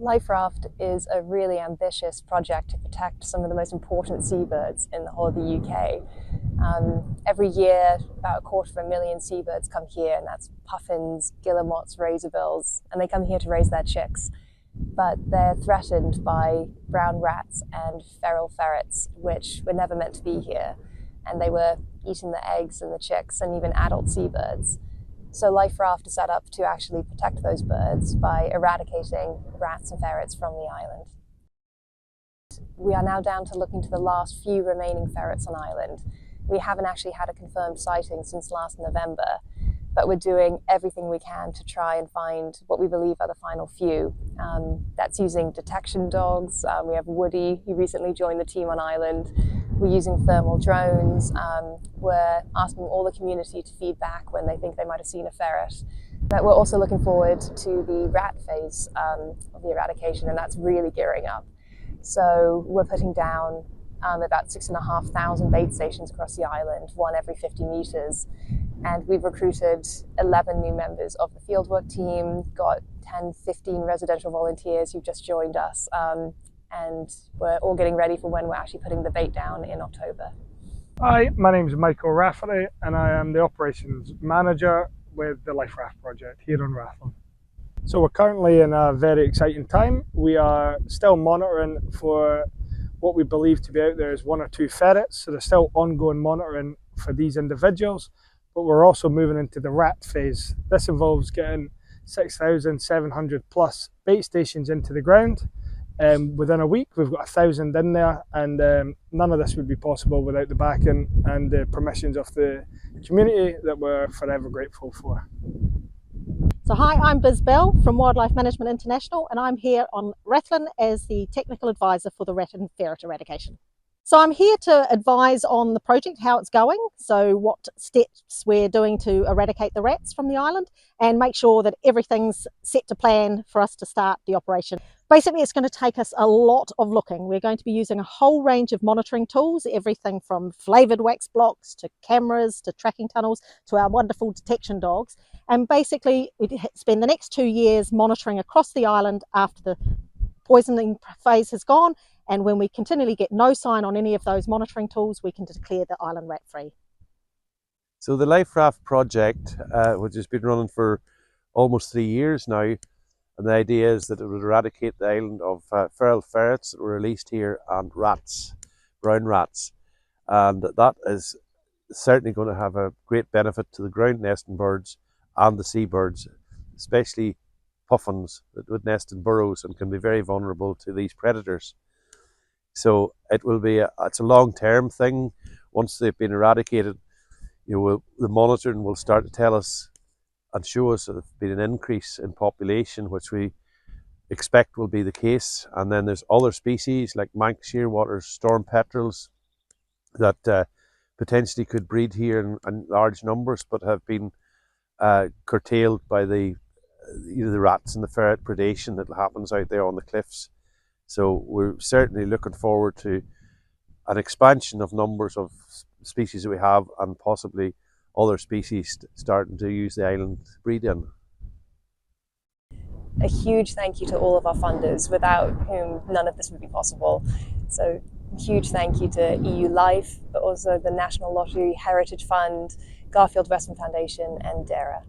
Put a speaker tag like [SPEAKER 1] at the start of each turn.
[SPEAKER 1] LIFE Raft is a really ambitious project to protect some of the most important seabirds in the whole of the UK. Every year, about 250,000 seabirds come here, and that's puffins, guillemots, razorbills, and they come here to raise their chicks. But they're threatened by brown rats and feral ferrets, which were never meant to be here, and they were eating the eggs and the chicks and even adult seabirds. So LIFE Raft is set up to actually protect those birds by eradicating rats and ferrets from the island. We are now down to looking to the last few remaining ferrets on island. We haven't actually had a confirmed sighting since last November, but we're doing everything we can to try and find what we believe are the final few. That's using detection dogs. We have Woody, who recently joined the team on island. We're using thermal drones. We're asking all the community to feed back when they think they might have seen a ferret. But we're also looking forward to the rat phase of the eradication, and that's really gearing up. So we're putting down about 6,500 bait stations across the island, one every 50 meters. And we've recruited 11 new members of the fieldwork team, got 10, 15 residential volunteers who've just joined us. And we're all getting ready for when we're actually putting the bait down in October.
[SPEAKER 2] Hi, my name is Michael Rafferty, and I am the operations manager with the LIFE Raft project here on Rathlin. So we're currently in a very exciting time. We are still monitoring for what we believe to be out there as 1 or 2 ferrets, so there's still ongoing monitoring for these individuals, but we're also moving into the rat phase. This involves getting 6,700 plus bait stations into the ground. Within a week, we've got 1,000 in there, and none of this would be possible without the backing and the permissions of the community that we're forever grateful for.
[SPEAKER 3] So hi, I'm Biz Bell from Wildlife Management International, and I'm here on Rathlin as the technical advisor for the rat and ferret eradication. So I'm here to advise on the project, how it's going, so what steps we're doing to eradicate the rats from the island and make sure that everything's set to plan for us to start the operation. Basically, it's going to take us a lot of looking. We're going to be using a whole range of monitoring tools, everything from flavoured wax blocks to cameras to tracking tunnels to our wonderful detection dogs. And basically, we spend the next 2 years monitoring across the island after the poisoning phase has gone. And when we continually get no sign on any of those monitoring tools, we can declare the island rat-free.
[SPEAKER 4] So the LIFE Raft project, which has been running for almost 3 years now, and the idea is that it would eradicate the island of feral ferrets that were released here and rats, brown rats. And that is certainly going to have a great benefit to the ground nesting birds and the seabirds, especially puffins that would nest in burrows and can be very vulnerable to these predators. So it will be it's a long-term thing. Once they've been eradicated, the monitoring will start to tell us and show us that there's been an increase in population, which we expect will be the case. And then there's other species like Manx shearwaters, storm petrels that potentially could breed here in large numbers, but have been curtailed by the rats and the ferret predation that happens out there on the cliffs. So we're certainly looking forward to an expansion of numbers of species that we have, and possibly other species starting to use the island to breed in.
[SPEAKER 1] A huge thank you to all of our funders, without whom none of this would be possible. So huge thank you to EU Life, but also the National Lottery Heritage Fund, Garfield Western Foundation and DARA.